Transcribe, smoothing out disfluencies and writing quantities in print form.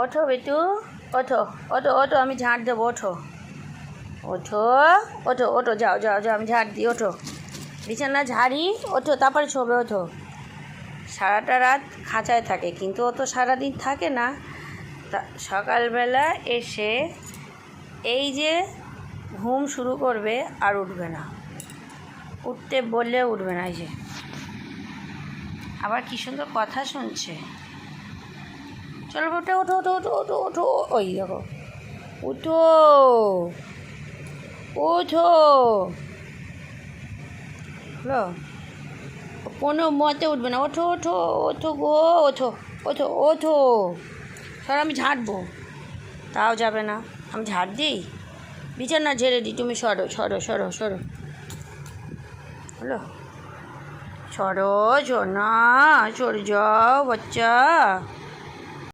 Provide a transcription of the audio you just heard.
ওঠো বেটু, ওঠো ওঠো ওঠো, আমি ঝাঁট দেবো, ওঠো ওঠো ওঠো ওঠো, যাও যাও যাও, আমি ঝাঁট দিই, ওঠো, বিছানা ঝাড়ি, ওঠো, তারপরে শোবে, ওঠো। সারাটা রাত খাঁচায় থাকে, কিন্তু ও তো সারাদিন থাকে না। তা সকালবেলা এসে এই যে ঘুম শুরু করবে, আর উঠবে না, উঠতে বললে উঠবে না। এই যে আবার কী সুন্দর কথা শুনছে। চলো ওঠো ওঠো ওঠো ওঠো ওঠো ওঠো, ওই দেখো, উঠো ওঠো, হলো, কোনো মতে উঠবে না, ওঠো ওঠো ওঠো গো, ওঠো ওঠো ওঠো। স্যার আমি ঝাঁটবো, তাও যাবে না, আমি ঝাঁট দিই, বিছানা ঝেড়ে দিই, তুমি সরো সরো সরো সরো, হলো, সরো, না সরে যাও বাচ্চা।